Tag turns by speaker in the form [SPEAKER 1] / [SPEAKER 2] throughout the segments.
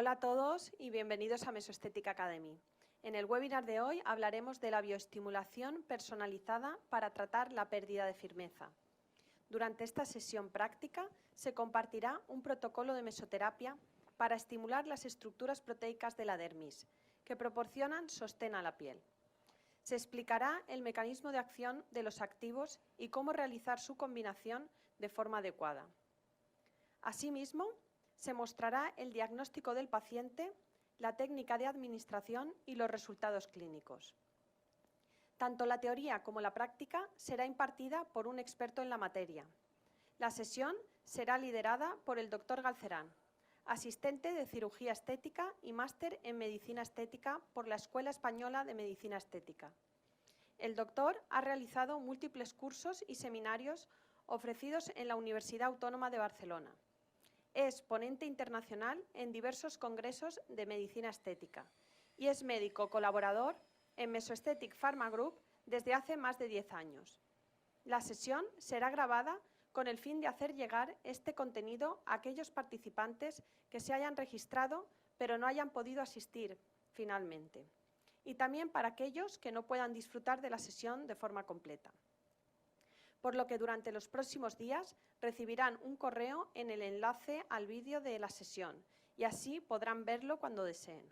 [SPEAKER 1] Hola a todos y bienvenidos a Mesoestética Academy. En el webinar de hoy hablaremos de la bioestimulación personalizada para tratar la pérdida de firmeza. Durante esta sesión práctica se compartirá un protocolo de mesoterapia para estimular las estructuras proteicas de la dermis, que proporcionan sostén a la piel. Se explicará el mecanismo de acción de los activos y cómo realizar su combinación de forma adecuada. Asimismo, se mostrará el diagnóstico del paciente, la técnica de administración y los resultados clínicos. Tanto la teoría como la práctica será impartida por un experto en la materia. La sesión será liderada por el Dr. Galcerán, asistente de cirugía estética y máster en medicina estética por la Escuela Española de Medicina Estética. El doctor ha realizado múltiples cursos y seminarios ofrecidos en la Universidad Autónoma de Barcelona. Es ponente internacional en diversos congresos de medicina estética y es médico colaborador en Mesoesthetic Pharma Group desde hace más de 10 años. La sesión será grabada con el fin de hacer llegar este contenido a aquellos participantes que se hayan registrado pero no hayan podido asistir finalmente, y también para aquellos que no puedan disfrutar de la sesión de forma completa. Por lo que durante los próximos días recibirán un correo en el enlace al vídeo de la sesión y así podrán verlo cuando deseen.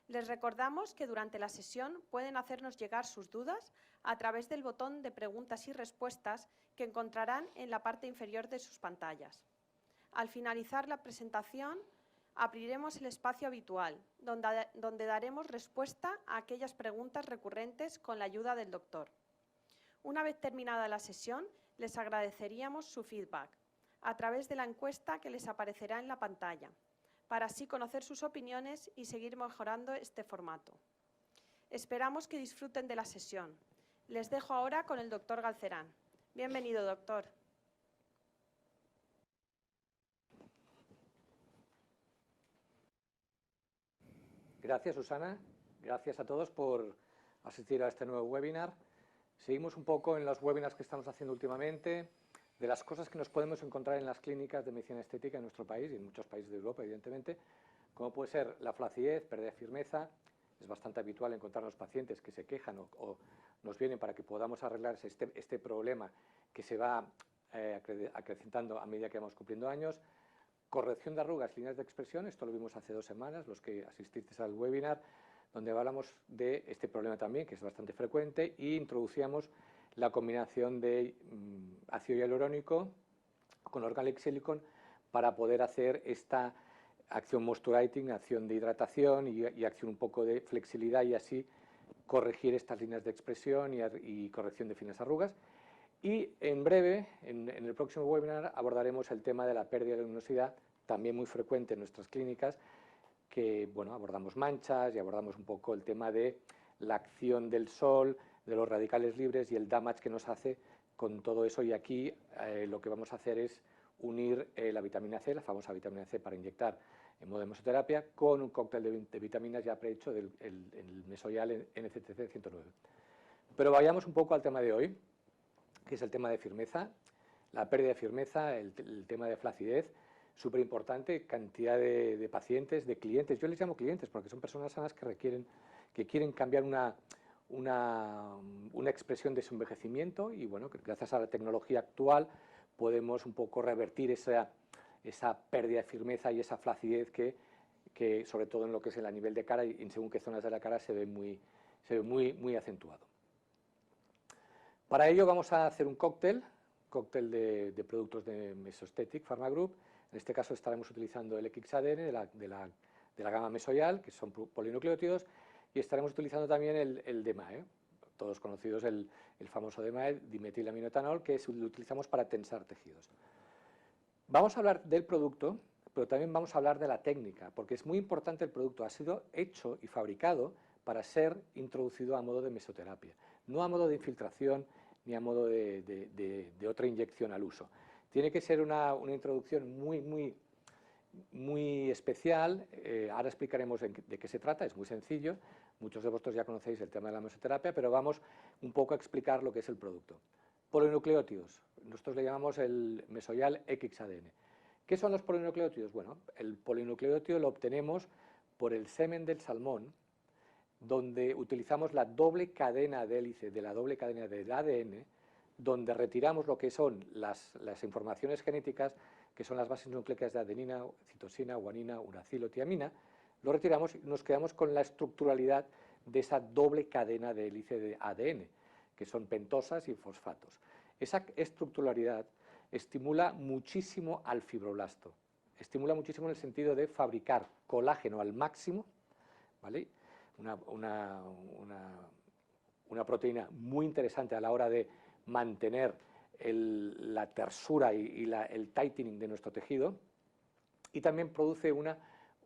[SPEAKER 1] Les recordamos que durante la sesión pueden hacernos llegar sus dudas a través del botón de preguntas y respuestas que encontrarán en la parte inferior de sus pantallas. Al finalizar la presentación, abriremos el espacio habitual, donde daremos respuesta a aquellas preguntas recurrentes con la ayuda del doctor. Una vez terminada la sesión, les agradeceríamos su feedback a través de la encuesta que les aparecerá en la pantalla, para así conocer sus opiniones y seguir mejorando este formato. Esperamos que disfruten de la sesión. Les dejo ahora con el doctor Galcerán. Bienvenido, doctor.
[SPEAKER 2] Gracias, Susana. Gracias a todos por asistir a este nuevo webinar. Seguimos un poco en los webinars que estamos haciendo últimamente, de las cosas que nos podemos encontrar en las clínicas de medicina estética en nuestro país y en muchos países de Europa, evidentemente, como puede ser la flacidez, pérdida de firmeza. Es bastante habitual encontrar a los pacientes que se quejan o nos vienen para que podamos arreglar este problema que se va acrecentando a medida que vamos cumpliendo años. Corrección de arrugas, líneas de expresión, esto lo vimos hace 2 semanas, los que asististeis al webinar, donde hablamos de este problema también, que es bastante frecuente, y introducíamos la combinación de ácido hialurónico con Organic Silicone para poder hacer esta acción moisturiting, acción de hidratación y acción un poco de flexibilidad y así corregir estas líneas de expresión y corrección de finas arrugas. Y en breve, en el próximo webinar, abordaremos el tema de la pérdida de luminosidad, también muy frecuente en nuestras clínicas, que bueno, abordamos manchas y abordamos un poco el tema de la acción del sol, de los radicales libres y el damage que nos hace con todo eso. Y aquí lo que vamos a hacer es unir la vitamina C, la famosa vitamina C para inyectar en modo de mesoterapia, con un cóctel de vitaminas ya prehecho del Mesoyal NCTC 109. Pero vayamos un poco al tema de hoy, que es el tema de firmeza, la pérdida de firmeza, el tema de flacidez. Súper importante, cantidad de pacientes, de clientes. Yo les llamo clientes porque son personas sanas que quieren cambiar una expresión de su envejecimiento y bueno, gracias a la tecnología actual podemos un poco revertir esa pérdida de firmeza y esa flacidez que sobre todo en lo que es el nivel de cara y en según qué zonas de la cara se ve muy acentuado. Para ello vamos a hacer un cóctel de productos de Mesoesthetic Pharma Group. En este caso estaremos utilizando el XADN de la gama Mesoyal, que son polinucleótidos, y estaremos utilizando también el DMAE, todos conocidos el famoso DMAE, dimetilaminoetanol, que lo utilizamos para tensar tejidos. Vamos a hablar del producto, pero también vamos a hablar de la técnica, porque es muy importante el producto. Ha sido hecho y fabricado para ser introducido a modo de mesoterapia, no a modo de infiltración ni a modo de otra inyección al uso. Tiene que ser una introducción muy especial. Ahora explicaremos de qué se trata, es muy sencillo. Muchos de vosotros ya conocéis el tema de la mesoterapia, pero vamos un poco a explicar lo que es el producto. Polinucleótidos, nosotros le llamamos el Mesoyal XADN. ¿Qué son los polinucleótidos? Bueno, el polinucleótido lo obtenemos por el semen del salmón, donde utilizamos la doble cadena de hélice de la doble cadena del ADN, donde retiramos lo que son las informaciones genéticas, que son las bases nucleicas de adenina, citosina, guanina, uracilo, tiamina, lo retiramos y nos quedamos con la estructuralidad de esa doble cadena de hélice de ADN, que son pentosas y fosfatos. Esa estructuralidad estimula muchísimo al fibroblasto, estimula muchísimo en el sentido de fabricar colágeno al máximo, ¿vale? Una proteína muy interesante a la hora de mantener la tersura y el tightening de nuestro tejido, y también produce una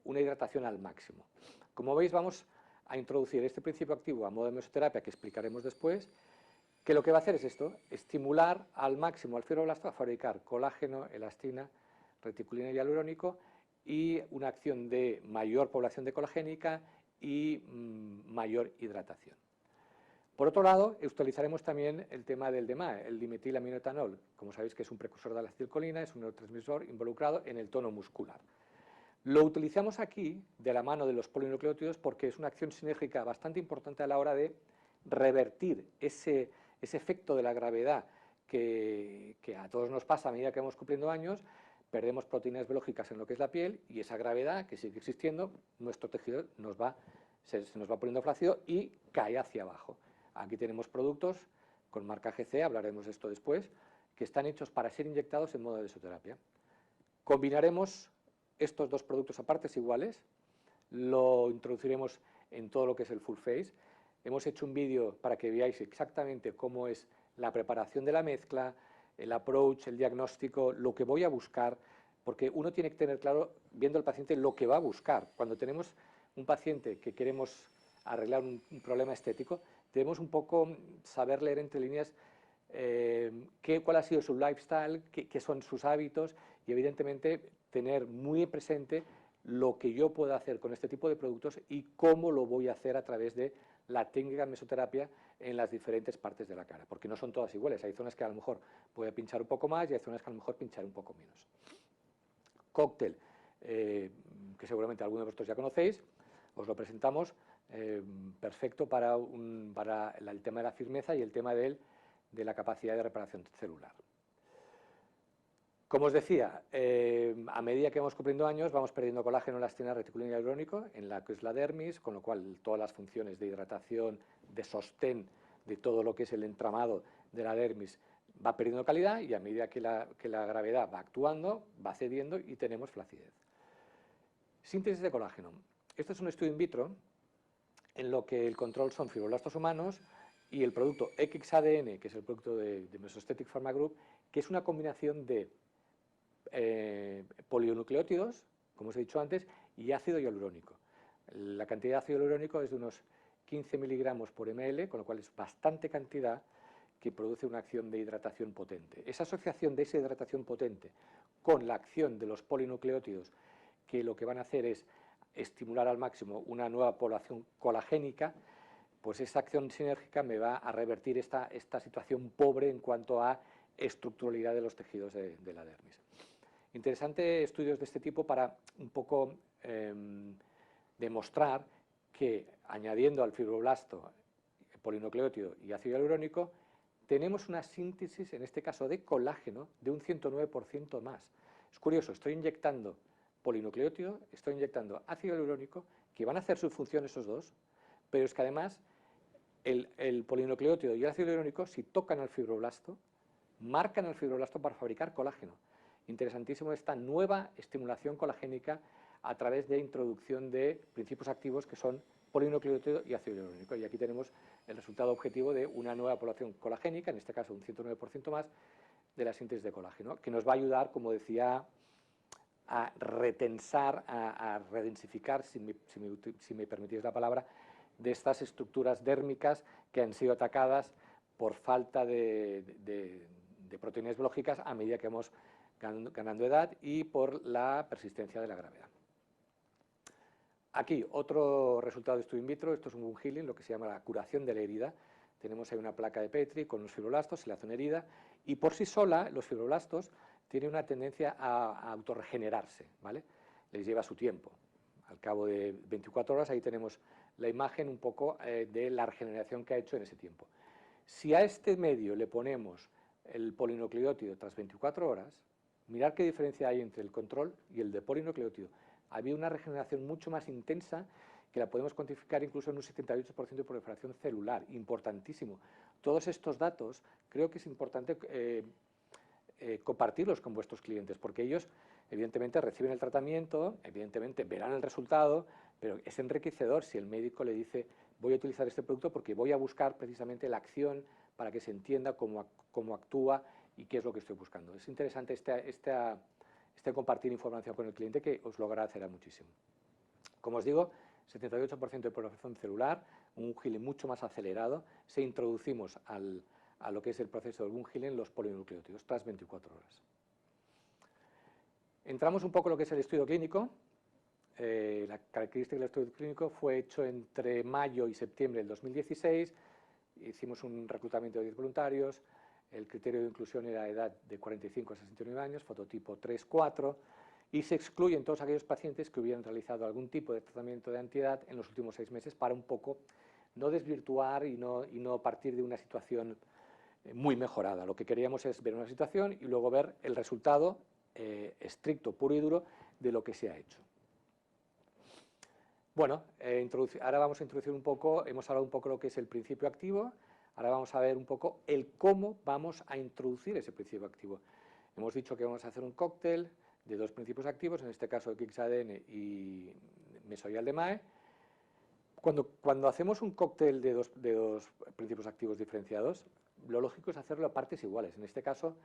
[SPEAKER 2] hidratación al máximo. Como veis, vamos a introducir este principio activo a modo de mesoterapia, que explicaremos después, que lo que va a hacer es esto: estimular al máximo al fibroblasto a fabricar colágeno, elastina, reticulina y hialurónico, y una acción de mayor población de colagénica y mayor hidratación. Por otro lado, utilizaremos también el tema del DMAE, el dimetilaminoetanol. Como sabéis, que es un precursor de la acetilcolina, es un neurotransmisor involucrado en el tono muscular. Lo utilizamos aquí de la mano de los polinucleótidos porque es una acción sinérgica bastante importante a la hora de revertir ese efecto de la gravedad que a todos nos pasa a medida que vamos cumpliendo años. Perdemos proteínas biológicas en lo que es la piel, y esa gravedad, que sigue existiendo, nuestro tejido se nos va poniendo flácido y cae hacia abajo. Aquí tenemos productos con marca GC, hablaremos de esto después, que están hechos para ser inyectados en modo de mesoterapia. Combinaremos estos dos productos a partes iguales, lo introduciremos en todo lo que es el full face. Hemos hecho un vídeo para que veáis exactamente cómo es la preparación de la mezcla, el approach, el diagnóstico, lo que voy a buscar, porque uno tiene que tener claro, viendo al paciente, lo que va a buscar. Cuando tenemos un paciente que queremos arreglar un problema estético, debemos un poco saber leer entre líneas cuál ha sido su lifestyle, qué son sus hábitos, y evidentemente tener muy presente lo que yo puedo hacer con este tipo de productos y cómo lo voy a hacer a través de la técnica de mesoterapia en las diferentes partes de la cara, porque no son todas iguales. Hay zonas que a lo mejor voy a pinchar un poco más y hay zonas que a lo mejor pinchar un poco menos. Cóctel, que seguramente algunos de vosotros ya conocéis, os lo presentamos, perfecto para el tema de la firmeza y el tema de la capacidad de reparación celular. Como os decía, a medida que vamos cumpliendo años vamos perdiendo colágeno, elastina, reticulina y hialurónico en la que es la dermis, con lo cual todas las funciones de hidratación, de sostén de todo lo que es el entramado de la dermis va perdiendo calidad, y a medida que la gravedad va actuando, va cediendo y tenemos flacidez. Síntesis de colágeno. Esto es un estudio in vitro en lo que el control son fibroblastos humanos y el producto XADN, que es el producto de Mesostatic Pharma Group, que es una combinación de polinucleótidos, como os he dicho antes, y ácido hialurónico. La cantidad de ácido hialurónico es de unos 15 miligramos por ml, con lo cual es bastante cantidad, que produce una acción de hidratación potente. Esa asociación de esa hidratación potente con la acción de los polinucleótidos, que lo que van a hacer es estimular al máximo una nueva población colagénica, pues esa acción sinérgica me va a revertir esta situación pobre en cuanto a estructuralidad de los tejidos de la dermis. Interesante estudios de este tipo para un poco demostrar que añadiendo al fibroblasto, polinucleótido y ácido hialurónico, tenemos una síntesis, en este caso de colágeno, de un 109% más. Es curioso, estoy inyectando polinucleótido, estoy inyectando ácido hialurónico, que van a hacer su función esos dos, pero es que además el polinucleótido y el ácido hialurónico, si tocan al fibroblasto, marcan al fibroblasto para fabricar colágeno. Interesantísimo esta nueva estimulación colagénica a través de introducción de principios activos que son polinucleótido y ácido hialurónico. Y aquí tenemos el resultado objetivo de una nueva población colagénica, en este caso un 109% más, de la síntesis de colágeno, que nos va a ayudar, como decía, a retensar, a redensificar, si me permitís la palabra, de estas estructuras dérmicas que han sido atacadas por falta de proteínas biológicas a medida que vamos ganando edad y por la persistencia de la gravedad. Aquí otro resultado de estudio in vitro. Esto es un wound healing, lo que se llama la curación de la herida. Tenemos ahí una placa de Petri con los fibroblastos, se le hace una herida y por sí sola los fibroblastos tiene una tendencia a autorregenerarse, ¿vale? Les lleva su tiempo. Al cabo de 24 horas ahí tenemos la imagen un poco de la regeneración que ha hecho en ese tiempo. Si a este medio le ponemos el polinucleótido tras 24 horas, mirad qué diferencia hay entre el control y el de polinucleótido. Había una regeneración mucho más intensa que la podemos cuantificar incluso en un 78% de proliferación celular, importantísimo. Todos estos datos creo que es importante compartirlos con vuestros clientes, porque ellos evidentemente reciben el tratamiento, evidentemente verán el resultado, pero es enriquecedor si el médico le dice voy a utilizar este producto porque voy a buscar precisamente la acción para que se entienda cómo actúa y qué es lo que estoy buscando. Es interesante este compartir información con el cliente que os lo agradecerá muchísimo. Como os digo, 78% de proliferación celular, un healing mucho más acelerado, se introducimos a lo que es el proceso del Wnt healing los polinucleótidos tras 24 horas. Entramos un poco en lo que es el estudio clínico. La característica del estudio clínico fue hecho entre mayo y septiembre del 2016, hicimos un reclutamiento de 10 voluntarios, el criterio de inclusión era edad de 45 a 69 años, fototipo 3-4, y se excluyen todos aquellos pacientes que hubieran realizado algún tipo de tratamiento de antiedad en los últimos 6 meses para un poco no desvirtuar y no partir de una situación muy mejorada. Lo que queríamos es ver una situación y luego ver el resultado estricto, puro y duro de lo que se ha hecho. Bueno, ahora vamos a introducir un poco, hemos hablado un poco de lo que es el principio activo, ahora vamos a ver un poco el cómo vamos a introducir ese principio activo. Hemos dicho que vamos a hacer un cóctel de 2 principios activos, en este caso XADN y mesoyaldemae. Cuando hacemos un cóctel de dos principios activos diferenciados, lo lógico es hacerlo a partes iguales. En este caso,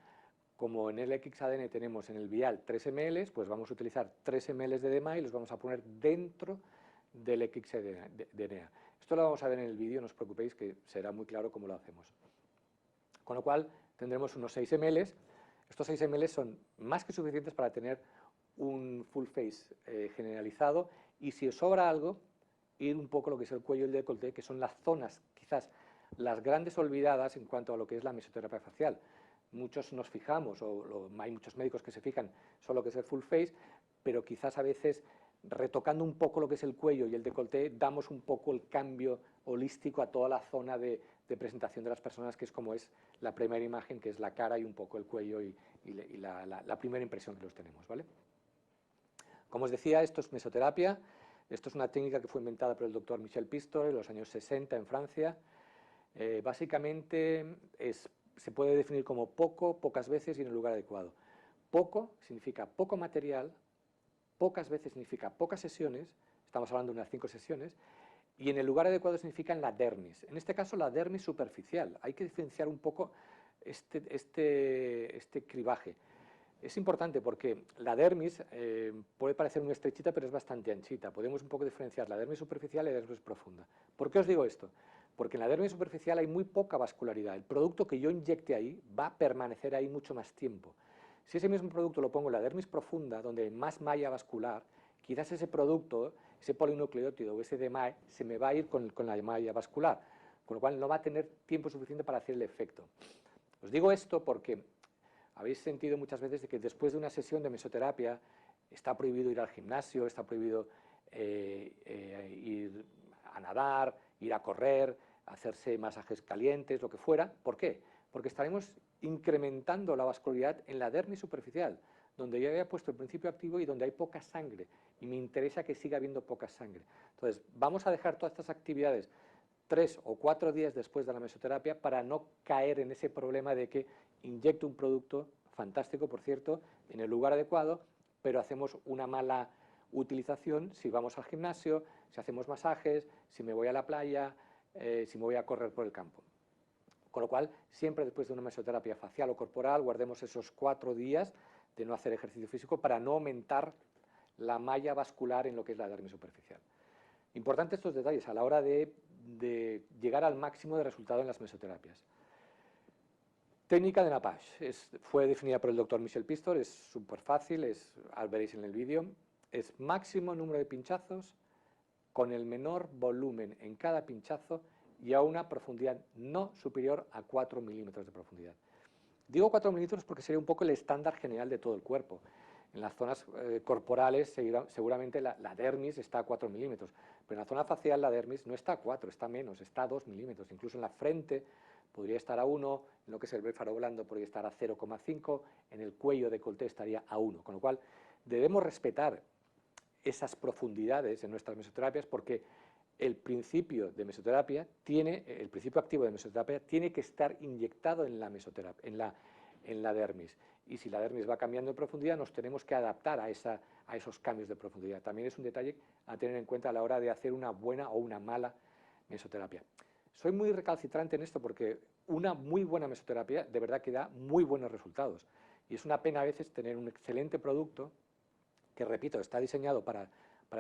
[SPEAKER 2] como en el XADN tenemos en el vial 3 ml, pues vamos a utilizar 3 ml de DMA y los vamos a poner dentro del XADN. Esto lo vamos a ver en el vídeo, no os preocupéis que será muy claro cómo lo hacemos. Con lo cual tendremos unos 6 ml. Estos 6 ml son más que suficientes para tener un full face generalizado, y si os sobra algo, ir un poco lo que es el cuello y el decolte, que son las zonas, quizás las grandes olvidadas en cuanto a lo que es la mesoterapia facial. Muchos nos fijamos, hay muchos médicos que se fijan solo lo que es el full face, pero quizás a veces retocando un poco lo que es el cuello y el decolleté, damos un poco el cambio holístico a toda la zona de presentación de las personas, que es como es la primera imagen, que es la cara y un poco el cuello y la primera impresión que los tenemos, ¿vale? Como os decía, esto es mesoterapia. Esto es una técnica que fue inventada por el doctor Michel Pistor en los años 60 en Francia. Básicamente se puede definir como poco, pocas veces y en el lugar adecuado. Poco significa poco material, pocas veces significa pocas sesiones, estamos hablando de unas 5 sesiones, y en el lugar adecuado significa en la dermis. En este caso la dermis superficial. Hay que diferenciar un poco este cribaje. Es importante porque la dermis puede parecer muy estrechita, pero es bastante anchita. Podemos un poco diferenciar la dermis superficial y la dermis profunda. ¿Por qué os digo esto? Porque en la dermis superficial hay muy poca vascularidad. El producto que yo inyecte ahí va a permanecer ahí mucho más tiempo. Si ese mismo producto lo pongo en la dermis profunda, donde hay más malla vascular, quizás ese producto, ese polinucleótido o ese DMAE, se me va a ir con la malla vascular, con lo cual no va a tener tiempo suficiente para hacer el efecto. Os digo esto porque habéis sentido muchas veces de que después de una sesión de mesoterapia está prohibido ir al gimnasio, está prohibido ir a nadar, ir a correr, hacerse masajes calientes, lo que fuera. ¿Por qué? Porque estaremos incrementando la vascularidad en la dermis superficial, donde yo había puesto el principio activo y donde hay poca sangre, y me interesa que siga habiendo poca sangre. Entonces, vamos a dejar todas estas actividades 3 o 4 días después de la mesoterapia para no caer en ese problema de que inyecto un producto, fantástico por cierto, en el lugar adecuado, pero hacemos una mala utilización si vamos al gimnasio, si hacemos masajes, si me voy a la playa, si me voy a correr por el campo. Con lo cual, siempre después de una mesoterapia facial o corporal, guardemos esos 4 días de no hacer ejercicio físico para no aumentar la malla vascular en lo que es la dermis superficial. Importante estos detalles a la hora de llegar al máximo de resultado en las mesoterapias. Técnica de Napash, fue definida por el doctor Michel Pistor, es súper fácil, veréis en el vídeo, es máximo número de pinchazos con el menor volumen en cada pinchazo y a una profundidad no superior a 4 milímetros de profundidad. Digo 4 milímetros porque sería un poco el estándar general de todo el cuerpo. En las zonas corporales seguramente la dermis está a 4 milímetros, pero en la zona facial la dermis no está a 4, está menos, está a 2 milímetros. Incluso en la frente podría estar a 1, en lo que es el bléfaro blando podría estar a 0,5, en el cuello décolleté estaría a 1, con lo cual debemos respetar esas profundidades en nuestras mesoterapias porque el principio de mesoterapia el principio activo de mesoterapia tiene que estar inyectado en la mesoterapia, en la dermis. Y si la dermis va cambiando en profundidad, nos tenemos que adaptar a esos cambios de profundidad. También es un detalle a tener en cuenta a la hora de hacer una buena o una mala mesoterapia. Soy muy recalcitrante en esto porque una muy buena mesoterapia de verdad que da muy buenos resultados. Y es una pena a veces tener un excelente producto que, repito, está diseñado para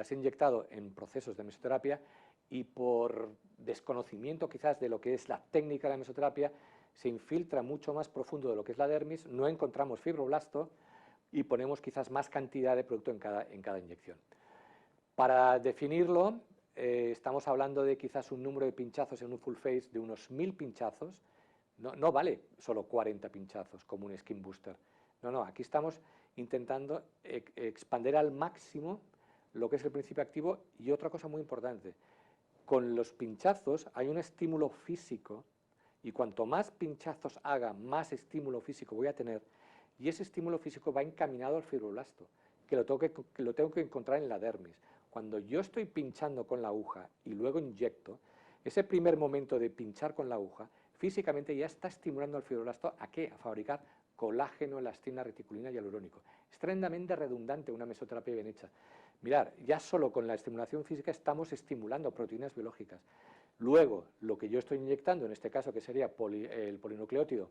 [SPEAKER 2] ser inyectado en procesos de mesoterapia y por desconocimiento quizás de lo que es la técnica de la mesoterapia, se infiltra mucho más profundo de lo que es la dermis, no encontramos fibroblasto y ponemos quizás más cantidad de producto en cada inyección. Para definirlo, estamos hablando de quizás un número de pinchazos en un full face de unos 1000 pinchazos. No vale solo 40 pinchazos como un skin booster. No, aquí estamos intentando expandir al máximo lo que es el principio activo. Y otra cosa muy importante, con los pinchazos hay un estímulo físico y cuanto más pinchazos haga, más estímulo físico voy a tener, y ese estímulo físico va encaminado al fibroblasto, que lo tengo que encontrar en la dermis. Cuando yo estoy pinchando con la aguja y luego inyecto, ese primer momento de pinchar con la aguja, físicamente ya está estimulando al fibroblasto ¿a qué? A fabricar colágeno, elastina, reticulina y hialurónico. Es tremendamente redundante una mesoterapia bien hecha. Mirad, ya solo con la estimulación física estamos estimulando proteínas biológicas. Luego, lo que yo estoy inyectando, en este caso que sería el polinucleótido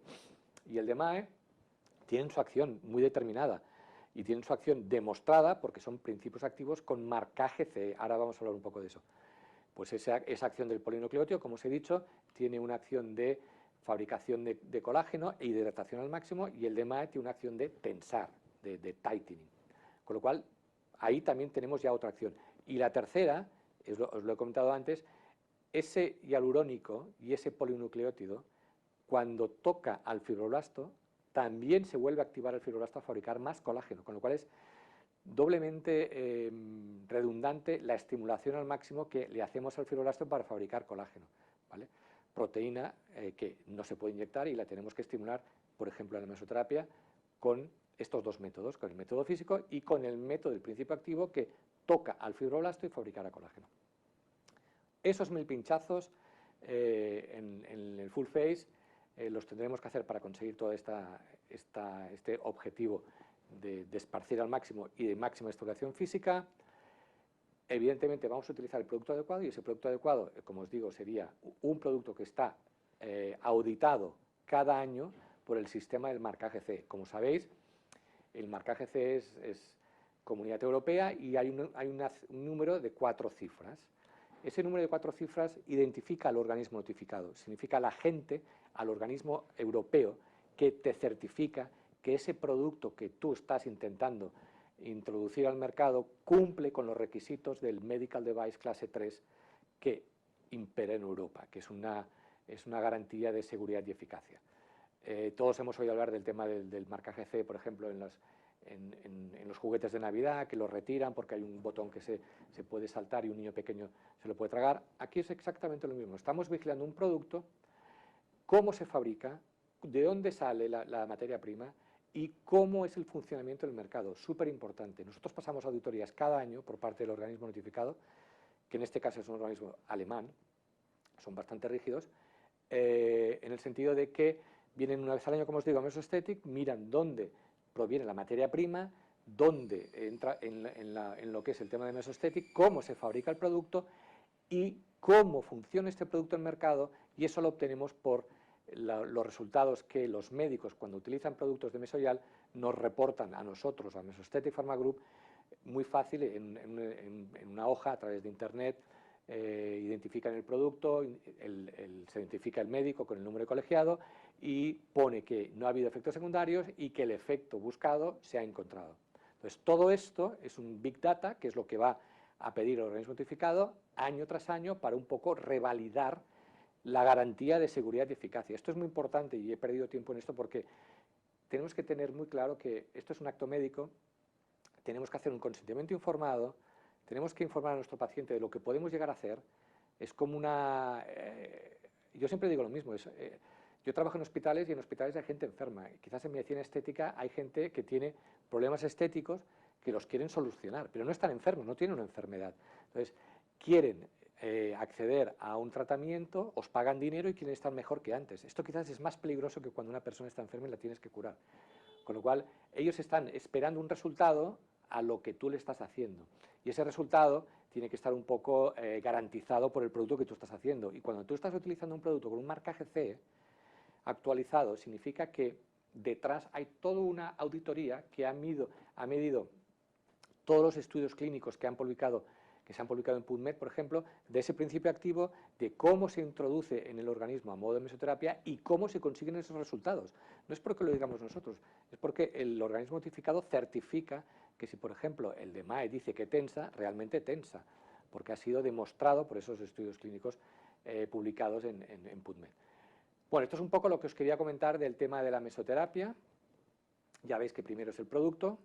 [SPEAKER 2] y el DMAE, tienen su acción muy determinada y tienen su acción demostrada porque son principios activos con marcaje CE. Ahora vamos a hablar un poco de eso. Pues esa acción del polinucleótido, como os he dicho, tiene una acción de fabricación de colágeno e hidratación al máximo, y el DMAE tiene una acción de tensar, de tightening. Con lo cual, ahí también tenemos ya otra acción. Y la tercera, os lo he comentado antes, ese hialurónico y ese polinucleótido, cuando toca al fibroblasto, también se vuelve a activar el fibroblasto a fabricar más colágeno, con lo cual es doblemente redundante la estimulación al máximo que le hacemos al fibroblasto para fabricar colágeno, ¿vale? Proteína que no se puede inyectar y la tenemos que estimular, por ejemplo, en la mesoterapia, con estos dos métodos, con el método físico y con el método del principio activo que toca al fibroblasto y fabricará colágeno. Esos 1000 pinchazos en el full face los tendremos que hacer para conseguir todo este objetivo de esparcir al máximo y de máxima estimulación física. Evidentemente vamos a utilizar el producto adecuado, y ese producto adecuado, como os digo, sería un producto que está auditado cada año por el sistema del marcaje CE. Como sabéis, el marcaje CE es Comunidad Europea y hay un número de 4 cifras. Ese número de 4 cifras identifica al organismo notificado, significa al agente, al organismo europeo que te certifica que ese producto que tú estás intentando introducir al mercado cumple con los requisitos del Medical Device clase 3 que impera en Europa, que es una garantía de seguridad y eficacia. Todos hemos oído hablar del tema del marcaje CE, por ejemplo, en los juguetes de Navidad, que los retiran porque hay un botón que se puede saltar y un niño pequeño se lo puede tragar. Aquí es exactamente lo mismo. Estamos vigilando un producto, cómo se fabrica, de dónde sale la materia prima y cómo es el funcionamiento del mercado. Súper importante. Nosotros pasamos auditorías cada año por parte del organismo notificado, que en este caso es un organismo alemán, son bastante rígidos, en el sentido de que vienen una vez al año, como os digo, a Mesoaesthetic, miran dónde proviene la materia prima, dónde entra en lo que es el tema de Mesoaesthetic, cómo se fabrica el producto y cómo funciona este producto en el mercado, y eso lo obtenemos por los resultados que los médicos, cuando utilizan productos de Mesohyal, nos reportan a nosotros, a Mesoaesthetic Pharma Group, muy fácil en una hoja a través de internet. Identifican el producto, se identifica el médico con el número de colegiado y pone que no ha habido efectos secundarios y que el efecto buscado se ha encontrado. Entonces, todo esto es un Big Data, que es lo que va a pedir el organismo notificado año tras año para un poco revalidar la garantía de seguridad y eficacia. Esto es muy importante y he perdido tiempo en esto porque tenemos que tener muy claro que esto es un acto médico, tenemos que hacer un consentimiento informado, tenemos que informar a nuestro paciente de lo que podemos llegar a hacer. Es como una... yo siempre digo lo mismo, yo trabajo en hospitales y en hospitales hay gente enferma. Quizás en medicina estética hay gente que tiene problemas estéticos que los quieren solucionar, pero no están enfermos, no tienen una enfermedad. Entonces, quieren acceder a un tratamiento, os pagan dinero y quieren estar mejor que antes. Esto quizás es más peligroso que cuando una persona está enferma y la tienes que curar. Con lo cual, ellos están esperando un resultado a lo que tú le estás haciendo. Y ese resultado tiene que estar un poco garantizado por el producto que tú estás haciendo. Y cuando tú estás utilizando un producto con un marcaje CE actualizado, significa que detrás hay toda una auditoría que ha medido todos los estudios clínicos que se han publicado en PubMed, por ejemplo, de ese principio activo, de cómo se introduce en el organismo a modo de mesoterapia y cómo se consiguen esos resultados. No es porque lo digamos nosotros, es porque el organismo notificado certifica que si, por ejemplo, el de MAE dice que tensa, realmente tensa, porque ha sido demostrado por esos estudios clínicos publicados en PubMed. Bueno, esto es un poco lo que os quería comentar del tema de la mesoterapia. Ya veis que primero es el producto,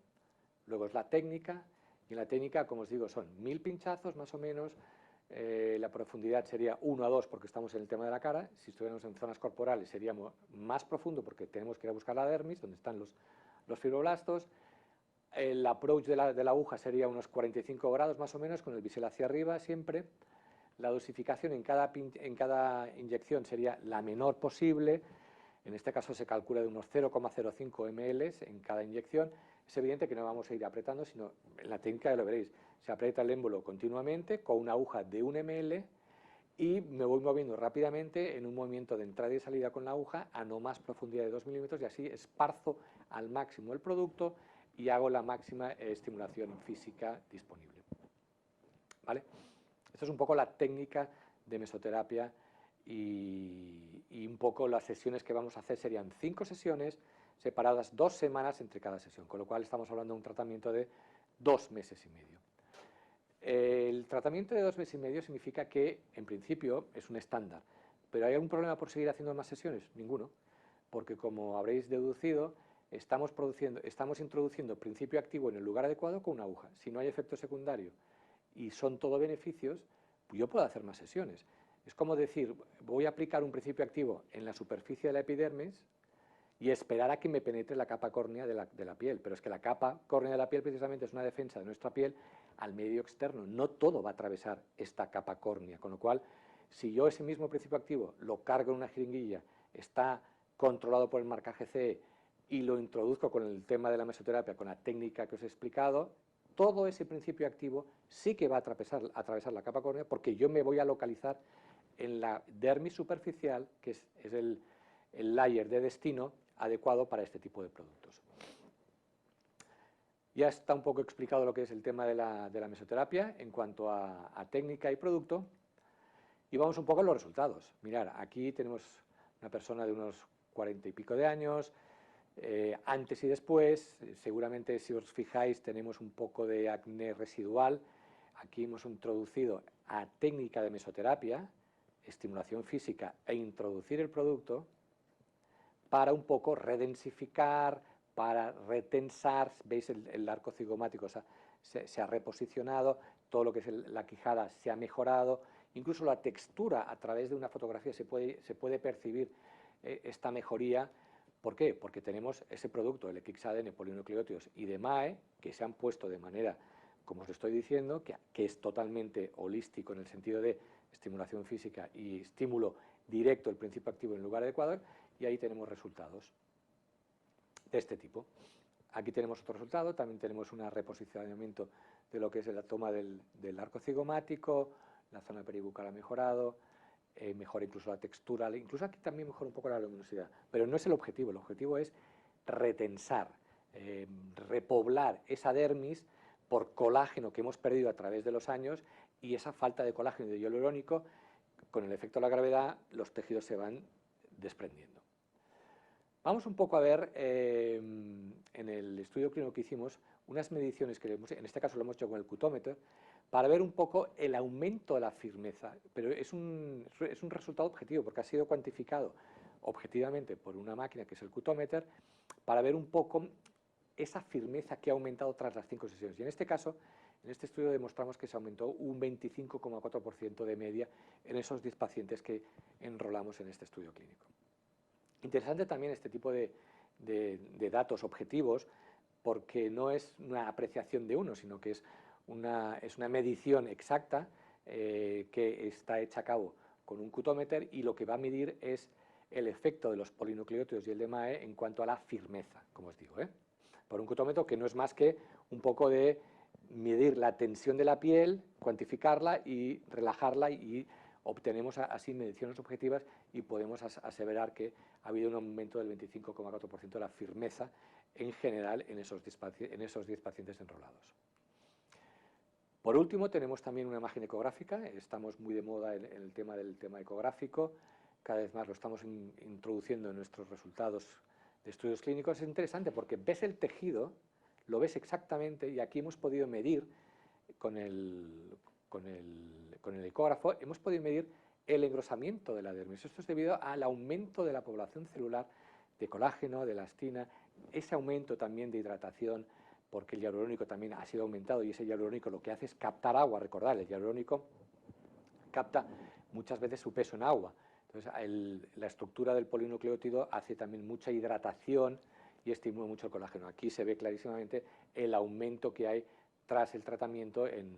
[SPEAKER 2] luego es la técnica, y en la técnica, como os digo, son 1000 pinchazos más o menos. La profundidad sería 1 a 2 porque estamos en el tema de la cara. Si estuviéramos en zonas corporales seríamos más profundo porque tenemos que ir a buscar la dermis, donde están los fibroblastos. El approach de la aguja sería unos 45 grados más o menos, con el bisel hacia arriba siempre. La dosificación en cada inyección sería la menor posible. En este caso se calcula de unos 0,05 ml en cada inyección. Es evidente que no vamos a ir apretando, sino en la técnica ya lo veréis. Se aprieta el émbolo continuamente con una aguja de 1 ml y me voy moviendo rápidamente en un movimiento de entrada y salida con la aguja a no más profundidad de 2 milímetros y así esparzo al máximo el producto y hago la máxima estimulación física disponible. ¿Vale? Esto es un poco la técnica de mesoterapia y un poco las sesiones que vamos a hacer serían 5 sesiones separadas 2 semanas entre cada sesión, con lo cual estamos hablando de un tratamiento de 2 meses y medio. El tratamiento de 2 meses y medio significa que, en principio, es un estándar, pero ¿hay algún problema por seguir haciendo más sesiones? Ninguno, porque como habréis deducido, estamos introduciendo principio activo en el lugar adecuado con una aguja. Si no hay efecto secundario y son todo beneficios, pues yo puedo hacer más sesiones. Es como decir, voy a aplicar un principio activo en la superficie de la epidermis y esperar a que me penetre la capa córnea de la piel. Pero es que la capa córnea de la piel precisamente es una defensa de nuestra piel al medio externo. No todo va a atravesar esta capa córnea, con lo cual, si yo ese mismo principio activo lo cargo en una jeringuilla, está controlado por el marcaje CE y lo introduzco con el tema de la mesoterapia, con la técnica que os he explicado, todo ese principio activo sí que va a atravesar la capa córnea porque yo me voy a localizar en la dermis superficial, que es el layer de destino adecuado para este tipo de productos. Ya está un poco explicado lo que es el tema de la mesoterapia en cuanto a técnica y producto. Y vamos un poco a los resultados. Mirad, aquí tenemos una persona de unos 40 y pico de años, antes y después. Seguramente si os fijáis tenemos un poco de acné residual. Aquí hemos introducido a técnica de mesoterapia, estimulación física e introducir el producto para un poco redensificar, para retensar. Veis el arco cigomático se ha reposicionado, todo lo que es la quijada se ha mejorado, incluso la textura a través de una fotografía se puede percibir esta mejoría. ¿Por qué? Porque tenemos ese producto, el Equixadene, polinucleótidos y de MAE, que se han puesto de manera, como os estoy diciendo, que es totalmente holístico en el sentido de estimulación física y estímulo directo del principio activo en el lugar adecuado, y ahí tenemos resultados de este tipo. Aquí tenemos otro resultado, también tenemos un reposicionamiento de lo que es la toma del arco cigomático, la zona peribucal ha mejorado, mejora incluso la textura, incluso aquí también mejora un poco la luminosidad, pero no es el objetivo es retensar, repoblar esa dermis por colágeno que hemos perdido a través de los años, y esa falta de colágeno y de hialurónico, con el efecto de la gravedad, los tejidos se van desprendiendo. Vamos un poco a ver, en el estudio clínico que hicimos, unas mediciones que en este caso lo hemos hecho con el cutómetro, para ver un poco el aumento de la firmeza, pero es un resultado objetivo porque ha sido cuantificado objetivamente por una máquina que es el cutómetro, para ver un poco esa firmeza que ha aumentado tras las 5 sesiones. Y en este caso, en este estudio demostramos que se aumentó un 25,4% de media en esos 10 pacientes que enrolamos en este estudio clínico. Interesante también este tipo de datos objetivos, porque no es una apreciación de uno, sino que es una medición exacta que está hecha a cabo con un cutómeter, y lo que va a medir es el efecto de los polinucleótidos y el DMAE en cuanto a la firmeza, como os digo, por un cutómetro que no es más que un poco de medir la tensión de la piel, cuantificarla y relajarla, y obtenemos así mediciones objetivas y podemos aseverar que ha habido un aumento del 25,4% de la firmeza en general en esos 10 pacientes enrolados. Por último, tenemos también una imagen ecográfica. Estamos muy de moda en el tema del tema ecográfico, cada vez más lo estamos introduciendo en nuestros resultados de estudios clínicos. Es interesante porque ves el tejido, lo ves exactamente, y aquí hemos podido medir con el ecógrafo, hemos podido medir el engrosamiento de la dermis. Esto es debido al aumento de la población celular de colágeno, de elastina, ese aumento también de hidratación, porque el hialurónico también ha sido aumentado, y ese hialurónico lo que hace es captar agua. Recordad, el hialurónico capta muchas veces su peso en agua. Entonces, la estructura del polinucleótido hace también mucha hidratación y estimula mucho el colágeno. Aquí se ve clarísimamente el aumento que hay tras el tratamiento en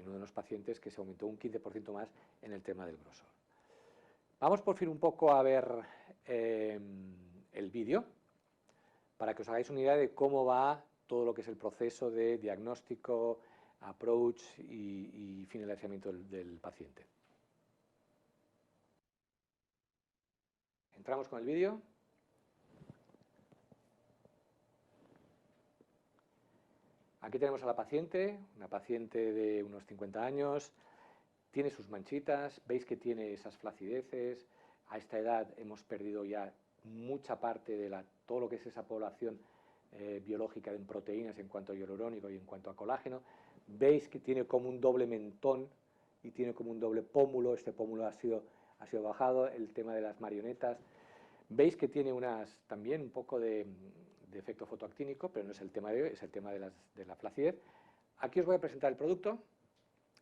[SPEAKER 2] uno de los pacientes, que se aumentó un 15% más en el tema del grosor. Vamos por fin un poco a ver el vídeo, para que os hagáis una idea de cómo va todo lo que es el proceso de diagnóstico, approach y finalizamiento del paciente. Entramos con el vídeo. Aquí tenemos a la paciente, una paciente de unos 50 años, tiene sus manchitas, veis que tiene esas flacideces. A esta edad hemos perdido ya mucha parte de todo lo que es esa población biológica en proteínas en cuanto a hialurónico y en cuanto a colágeno. Veis que tiene como un doble mentón y tiene como un doble pómulo. Este pómulo ha sido bajado. El tema de las marionetas. Veis que tiene también un poco de efecto fotoactínico, pero no es el tema de hoy, es el tema de la flacidez. Aquí os voy a presentar el producto.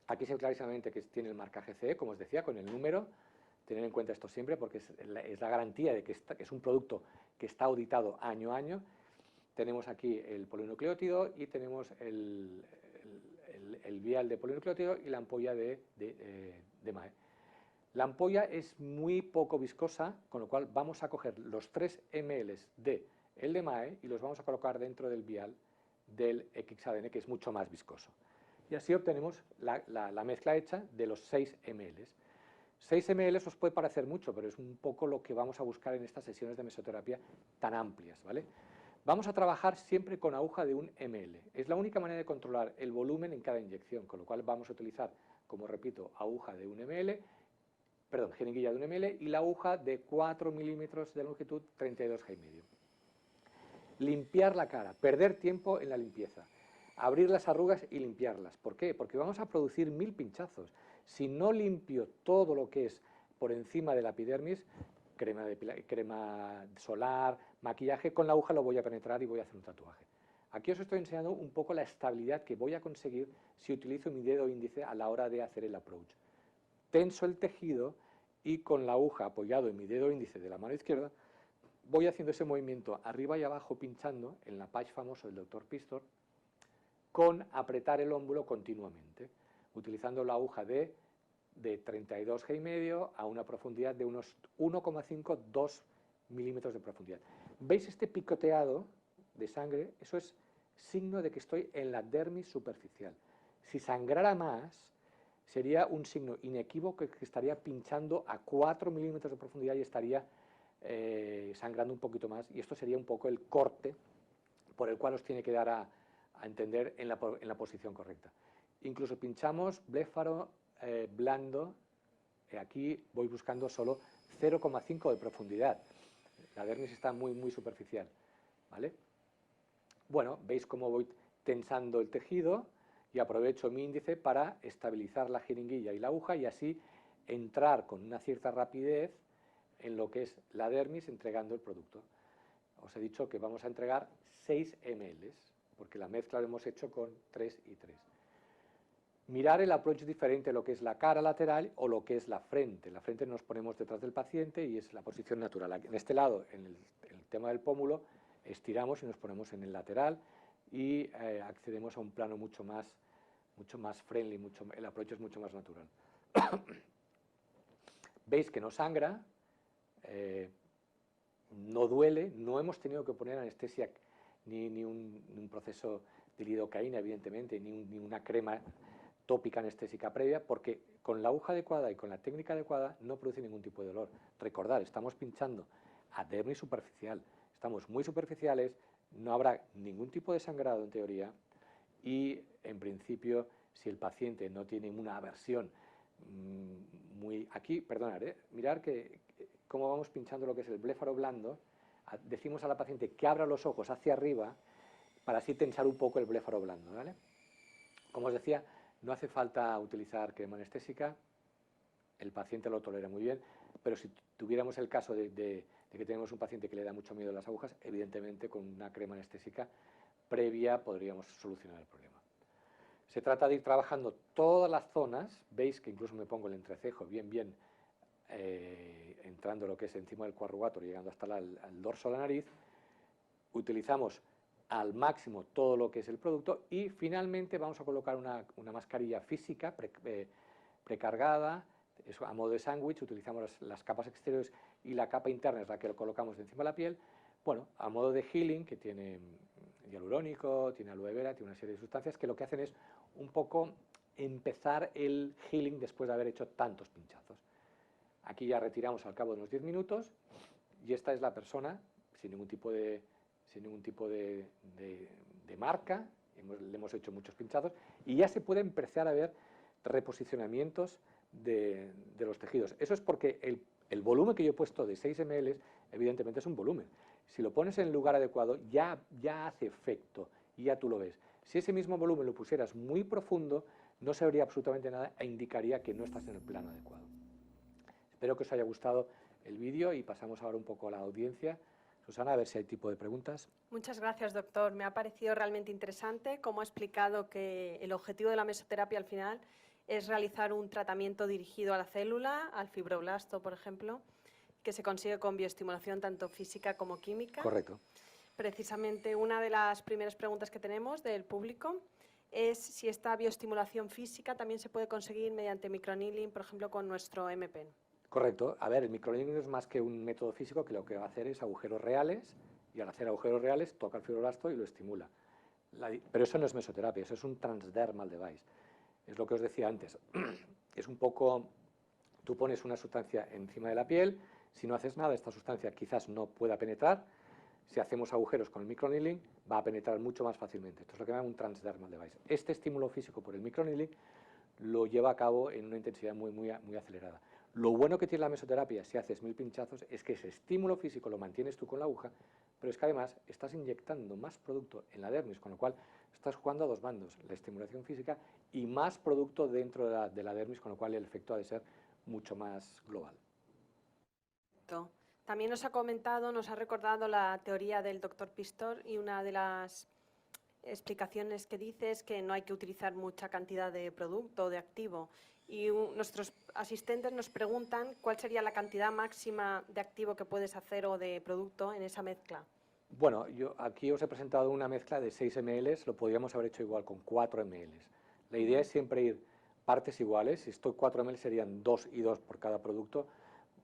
[SPEAKER 2] Aquí se ve clarísimamente que tiene el marcaje CE, como os decía, con el número. Tener en cuenta esto siempre, porque es la garantía de que es un producto que está auditado año a año. Tenemos aquí el polinucleótido y tenemos el vial de polinucleótido y la ampolla de DMAE. La ampolla es muy poco viscosa, con lo cual vamos a coger los 3 ml de el DMAE y los vamos a colocar dentro del vial del XADN, que es mucho más viscoso. Y así obtenemos la mezcla hecha de los 6 ml. 6 ml os puede parecer mucho, pero es un poco lo que vamos a buscar en estas sesiones de mesoterapia tan amplias, ¿vale? Vamos a trabajar siempre con aguja de 1 ml. Es la única manera de controlar el volumen en cada inyección, con lo cual vamos a utilizar, como repito, aguja de 1 ml, perdón, jeringuilla de 1 ml y la aguja de 4 milímetros de longitud, 32 G y medio. Limpiar la cara, perder tiempo en la limpieza, abrir las arrugas y limpiarlas. ¿Por qué? Porque vamos a producir 1000 pinchazos. Si no limpio todo lo que es por encima de la epidermis, crema solar, maquillaje, con la aguja lo voy a penetrar y voy a hacer un tatuaje. Aquí os estoy enseñando un poco la estabilidad que voy a conseguir si utilizo mi dedo índice a la hora de hacer el approach. Tenso el tejido y con la aguja apoyado en mi dedo índice de la mano izquierda, voy haciendo ese movimiento arriba y abajo, pinchando en la patch famoso del Dr. Pistor, con apretar el ómbulo continuamente, utilizando la aguja de 32 G y medio a una profundidad de unos 1,5-2 milímetros de profundidad. ¿Veis este picoteado de sangre? Eso es signo de que estoy en la dermis superficial. Si sangrara más, sería un signo inequívoco que estaría pinchando a 4 milímetros de profundidad y estaría sangrando un poquito más, y esto sería un poco el corte por el cual os tiene que dar a entender en la posición correcta. Incluso pinchamos bléfaro blando, aquí voy buscando solo 0,5 de profundidad. La dermis está muy superficial, ¿vale? Bueno, veis cómo voy tensando el tejido y aprovecho mi índice para estabilizar la jeringuilla y la aguja y así entrar con una cierta rapidez en lo que es la dermis entregando el producto. os he dicho que vamos a entregar 6 ml, porque la mezcla la hemos hecho con 3 y 3. Mirar el approach diferente, lo que es la cara lateral o lo que es la frente. La frente nos ponemos detrás del paciente y es la posición natural. En este lado, en el tema del pómulo, estiramos y nos ponemos en el lateral y accedemos a un plano mucho más friendly, el approach es mucho más natural. Veis que no sangra, no duele, no hemos tenido que poner anestesia ni un proceso de lidocaína, evidentemente, ni una crema tópica anestésica previa, porque con la aguja adecuada y con la técnica adecuada no produce ningún tipo de dolor. Recordad, estamos pinchando a dermis superficial, estamos muy superficiales, no habrá ningún tipo de sangrado en teoría y en principio si el paciente no tiene una aversión aquí, perdonad, mirad cómo vamos pinchando lo que es el bléfaro blando, decimos a la paciente que abra los ojos hacia arriba para así tensar un poco el bléfaro blando, ¿vale? Como os decía, no hace falta utilizar crema anestésica, el paciente lo tolera muy bien, pero si tuviéramos el caso de que tenemos un paciente que le da mucho miedo a las agujas, evidentemente con una crema anestésica previa podríamos solucionar el problema. Se trata de ir trabajando todas las zonas, veis que incluso me pongo el entrecejo bien entrando lo que es encima del coarrugator, llegando hasta al dorso de la nariz, utilizamos al máximo todo lo que es el producto y finalmente vamos a colocar una mascarilla física precargada, a modo de sándwich, utilizamos las capas exteriores y la capa interna es la que lo colocamos encima de la piel, bueno, a modo de healing, que tiene hialurónico, tiene aloe vera, tiene una serie de sustancias que lo que hacen es un poco empezar el healing después de haber hecho tantos pinchazos. Aquí ya retiramos al cabo de unos 10 minutos y esta es la persona sin ningún tipo de marca, le hemos hecho muchos pinchazos y ya se puede empezar a ver reposicionamientos de los tejidos. Eso es porque el volumen que yo he puesto de 6 ml evidentemente es un volumen. Si lo pones en el lugar adecuado ya hace efecto y ya tú lo ves. Si ese mismo volumen lo pusieras muy profundo no se vería absolutamente nada e indicaría que no estás en el plano adecuado. Espero que os haya gustado el vídeo y pasamos ahora un poco a la audiencia. Susana, a ver si hay tipo de preguntas.
[SPEAKER 1] Muchas gracias, doctor. Me ha parecido realmente interesante cómo ha explicado que el objetivo de la mesoterapia al final es realizar un tratamiento dirigido a la célula, al fibroblasto, por ejemplo, que se consigue con bioestimulación tanto física como química.
[SPEAKER 2] Correcto.
[SPEAKER 1] Precisamente una de las primeras preguntas que tenemos del público es si esta bioestimulación física también se puede conseguir mediante microneedling, por ejemplo, con nuestro M-Pen.
[SPEAKER 2] Correcto. A ver, el microneedling no es más que un método físico que lo que va a hacer es agujeros reales y al hacer agujeros reales toca el fibroblasto y lo estimula. Pero eso no es mesoterapia, eso es un transdermal device. Es lo que os decía antes. Es un poco, tú pones una sustancia encima de la piel, si no haces nada, esta sustancia quizás no pueda penetrar. Si hacemos agujeros con el microneedling, va a penetrar mucho más fácilmente. Esto es lo que llaman un transdermal device. Este estímulo físico por el microneedling lo lleva a cabo en una intensidad muy acelerada. Lo bueno que tiene la mesoterapia, si haces 1000 pinchazos, es que ese estímulo físico lo mantienes tú con la aguja, pero es que además estás inyectando más producto en la dermis, con lo cual estás jugando a dos bandos, la estimulación física y más producto dentro de la dermis, con lo cual el efecto ha de ser mucho más global.
[SPEAKER 1] También nos ha recordado la teoría del doctor Pistor y una de las explicaciones que dice es que no hay que utilizar mucha cantidad de producto, de activo. Y nuestros asistentes nos preguntan cuál sería la cantidad máxima de activo que puedes hacer o de producto en esa mezcla.
[SPEAKER 2] Bueno, yo aquí os he presentado una mezcla de 6 ml, lo podríamos haber hecho igual con 4 ml. La idea es siempre ir partes iguales, si estoy 4 ml serían 2 y 2 por cada producto.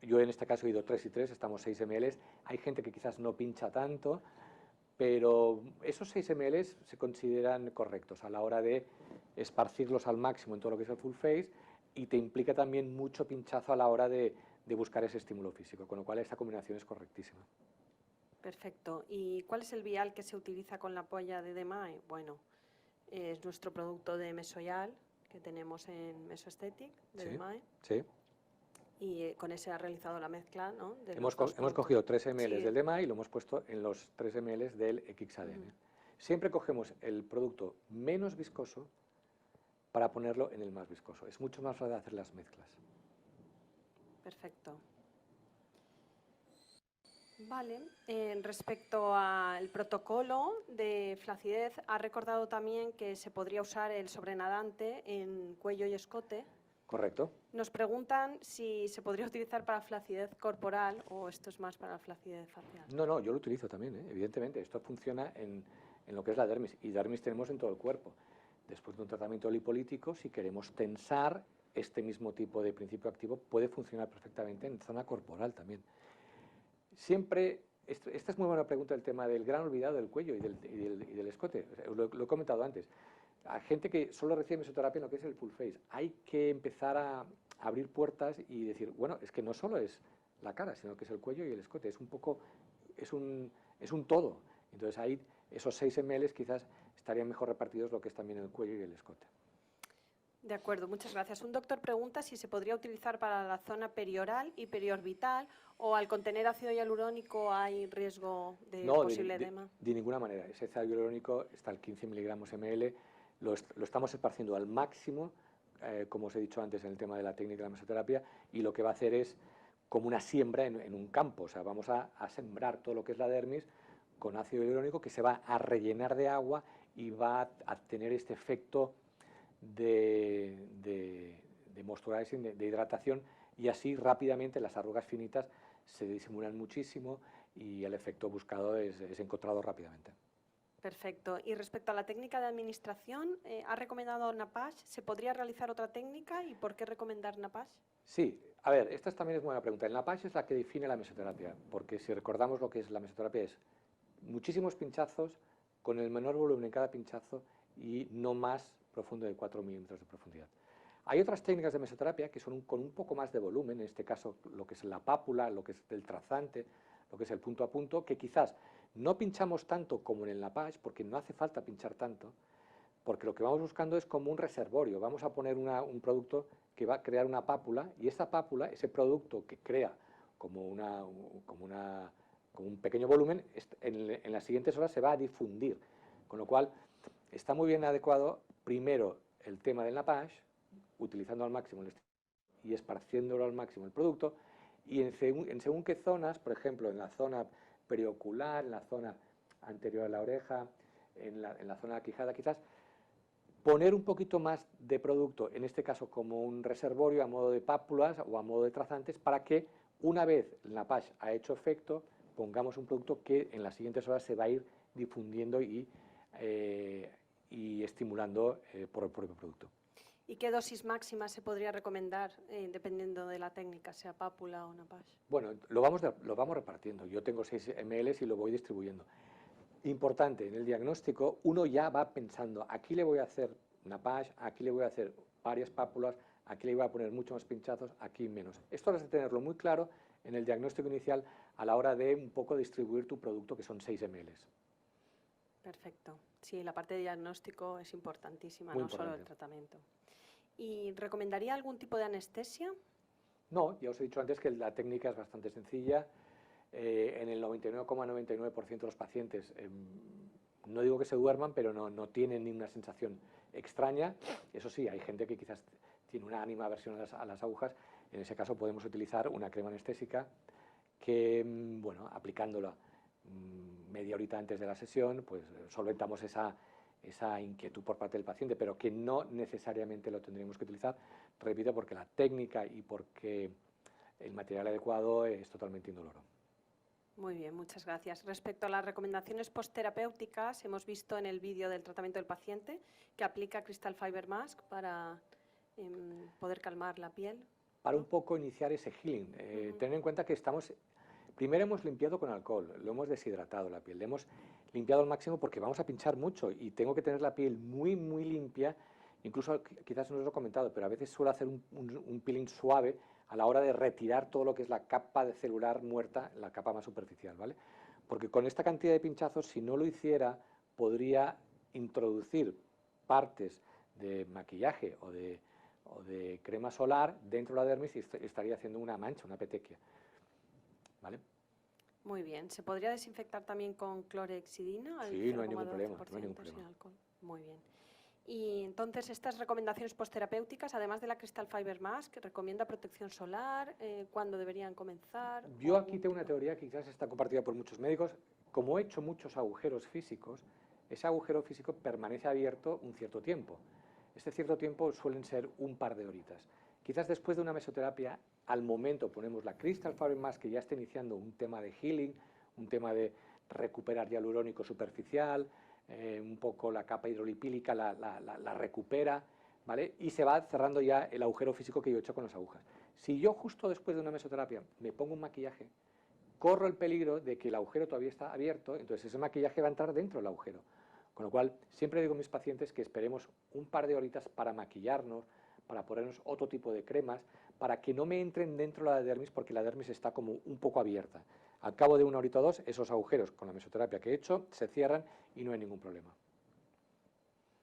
[SPEAKER 2] Yo en este caso he ido 3 y 3, estamos 6 ml. Hay gente que quizás no pincha tanto, pero esos 6 ml se consideran correctos a la hora de esparcirlos al máximo en todo lo que es el full face y te implica también mucho pinchazo a la hora de buscar ese estímulo físico, con lo cual esta combinación es correctísima.
[SPEAKER 1] Perfecto. ¿Y cuál es el vial que se utiliza con la polla de DMAE? Bueno, es nuestro producto de Mesoyal que tenemos en Mesoesthetic de DMAE.
[SPEAKER 2] Sí.
[SPEAKER 1] Y con ese ha realizado la mezcla, ¿no?
[SPEAKER 2] Hemos cogido 3 ml del DMAE y lo hemos puesto en los 3 ml del XADN. Siempre cogemos el producto menos viscoso para ponerlo en el más viscoso. Es mucho más fácil hacer las mezclas.
[SPEAKER 1] Perfecto. Vale. Respecto al protocolo de flacidez, ha recordado también que se podría usar el sobrenadante en cuello y escote.
[SPEAKER 2] ¿Correcto?
[SPEAKER 1] Nos preguntan si se podría utilizar para flacidez corporal o esto es más para flacidez facial.
[SPEAKER 2] No, yo lo utilizo también, evidentemente. Esto funciona en lo que es la dermis, y dermis tenemos en todo el cuerpo. Después de un tratamiento lipolítico, si queremos tensar, este mismo tipo de principio activo puede funcionar perfectamente en zona corporal también. Siempre, esta es muy buena pregunta, el tema del gran olvidado del cuello y del escote. O sea, lo he comentado antes. A gente que solo recibe mesoterapia en lo que es el full face, hay que empezar a abrir puertas y decir, bueno, es que no solo es la cara, sino que es el cuello y el escote, es un poco, es un todo. Entonces ahí esos 6 ml quizás estarían mejor repartidos lo que es también el cuello y el escote.
[SPEAKER 1] De acuerdo, muchas gracias. Un doctor pregunta si se podría utilizar para la zona perioral y periorbital o al contener ácido hialurónico hay riesgo de posible edema.
[SPEAKER 2] De ninguna manera. Ese ácido hialurónico está al 15 miligramos ml, lo estamos esparciendo al máximo, como os he dicho antes en el tema de la técnica de la mesoterapia, y lo que va a hacer es como una siembra en un campo. O sea, vamos a sembrar todo lo que es la dermis con ácido hialurónico que se va a rellenar de agua y va a tener este efecto de moisturizing, de hidratación, y así rápidamente las arrugas finitas se disimulan muchísimo y el efecto buscado es encontrado rápidamente.
[SPEAKER 1] Perfecto. Y respecto a la técnica de administración, ¿ha recomendado Napash? ¿Se podría realizar otra técnica y por qué recomendar Napash?
[SPEAKER 2] Sí, a ver, esta también es buena pregunta. El Napash es la que define la mesoterapia, porque si recordamos lo que es la mesoterapia es muchísimos pinchazos con el menor volumen en cada pinchazo y no más profundo de 4 milímetros de profundidad. Hay otras técnicas de mesoterapia que son con un poco más de volumen, en este caso lo que es la pápula, lo que es el trazante, lo que es el punto a punto, que quizás no pinchamos tanto como en el Napash, porque no hace falta pinchar tanto, porque lo que vamos buscando es como un reservorio. Vamos a poner un producto que va a crear una pápula, y esa pápula, ese producto que crea como un pequeño volumen, en las siguientes horas se va a difundir. Con lo cual, está muy bien adecuado, primero, el tema del Napash, utilizando al máximo y esparciéndolo al máximo el producto, y en según qué zonas, por ejemplo, en la zona periocular, en la zona anterior a la oreja, en la zona de la quijada quizás, poner un poquito más de producto, en este caso como un reservorio a modo de pápulas o a modo de trazantes, para que una vez el Napash ha hecho efecto, pongamos un producto que en las siguientes horas se va a ir difundiendo y estimulando por el propio producto.
[SPEAKER 1] ¿Y qué dosis máxima se podría recomendar dependiendo de la técnica, sea pápula o Napash?
[SPEAKER 2] Bueno, lo vamos repartiendo. Yo tengo 6 ml y lo voy distribuyendo. Importante, en el diagnóstico uno ya va pensando, aquí le voy a hacer Napash, aquí le voy a hacer varias pápulas, aquí le voy a poner mucho más pinchazos, aquí menos. Esto has de tenerlo muy claro en el diagnóstico inicial a la hora de un poco distribuir tu producto, que son 6 ml.
[SPEAKER 1] Perfecto. Sí, la parte de diagnóstico es importantísima,
[SPEAKER 2] Muy
[SPEAKER 1] no solo el tratamiento. ¿Y recomendaría algún tipo de anestesia?
[SPEAKER 2] No, ya os he dicho antes que la técnica es bastante sencilla. En el 99,99% de los pacientes, no digo que se duerman, pero no tienen ninguna sensación extraña. Eso sí, hay gente que quizás tiene una animadversión a las agujas. En ese caso podemos utilizar una crema anestésica que, bueno, aplicándola media horita antes de la sesión, pues solventamos esa inquietud por parte del paciente, pero que no necesariamente lo tendríamos que utilizar, repito, porque la técnica y porque el material adecuado es totalmente indoloro.
[SPEAKER 1] Muy bien, muchas gracias. Respecto a las recomendaciones postterapéuticas, hemos visto en el vídeo del tratamiento del paciente que aplica Crystal Fiber Mask para poder calmar la piel.
[SPEAKER 2] Para un poco iniciar ese healing, tener en cuenta que primero hemos limpiado con alcohol, lo hemos deshidratado la piel, le hemos limpiado al máximo porque vamos a pinchar mucho y tengo que tener la piel muy, muy limpia. Incluso quizás no os lo he comentado, pero a veces suelo hacer un peeling suave a la hora de retirar todo lo que es la capa de celular muerta, la capa más superficial, ¿vale? Porque con esta cantidad de pinchazos, si no lo hiciera, podría introducir partes de maquillaje o de crema solar dentro de la dermis y estaría haciendo una mancha, una petequia, ¿vale?
[SPEAKER 1] Muy bien. ¿Se podría desinfectar también con clorhexidina?
[SPEAKER 2] Sí, no hay ningún problema, no hay ningún problema.
[SPEAKER 1] Sin alcohol. Muy bien. Y entonces estas recomendaciones postterapéuticas, además de la Crystal Fiber Mask, ¿recomienda protección solar? ¿Cuándo deberían comenzar?
[SPEAKER 2] Yo aquí tengo una teoría que quizás está compartida por muchos médicos. Como he hecho muchos agujeros físicos, ese agujero físico permanece abierto un cierto tiempo. Este cierto tiempo suelen ser un par de horitas. Quizás después de una mesoterapia, al momento ponemos la Crystal Fiber Mask, que ya está iniciando un tema de healing, un tema de recuperar hialurónico superficial, un poco la capa hidrolipílica la recupera, ¿vale? Y se va cerrando ya el agujero físico que yo he hecho con las agujas. Si yo justo después de una mesoterapia me pongo un maquillaje, corro el peligro de que el agujero todavía está abierto, entonces ese maquillaje va a entrar dentro del agujero. Con lo cual, siempre digo a mis pacientes que esperemos un par de horitas para maquillarnos, para ponernos otro tipo de cremas, para que no me entren dentro de la dermis, porque la dermis está como un poco abierta. Al cabo de una horita o dos, esos agujeros con la mesoterapia que he hecho se cierran y no hay ningún problema.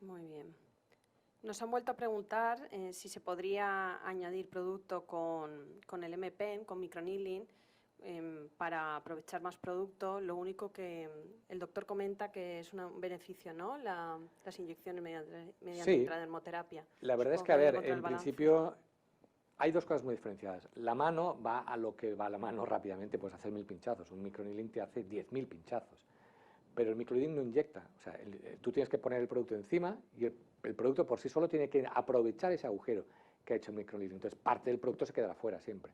[SPEAKER 1] Muy bien. Nos han vuelto a preguntar si se podría añadir producto con el M-Pen, con microneedling, para aprovechar más producto. Lo único que el doctor comenta que es un beneficio, ¿no? Las inyecciones mediante
[SPEAKER 2] Sí,
[SPEAKER 1] intradermoterapia.
[SPEAKER 2] la verdad es
[SPEAKER 1] Supongo
[SPEAKER 2] que, a
[SPEAKER 1] debe
[SPEAKER 2] ver,
[SPEAKER 1] encontrar
[SPEAKER 2] en
[SPEAKER 1] el balance.
[SPEAKER 2] principio hay dos cosas muy diferenciadas. La mano va a lo que va la mano rápidamente, puedes hacer 1000 pinchazos. Un microneedling te hace 10.000 pinchazos. Pero el microneedling no inyecta. O sea, tú tienes que poner el producto encima y el producto por sí solo tiene que aprovechar ese agujero que ha hecho el microneedling. Entonces, parte del producto se quedará fuera siempre.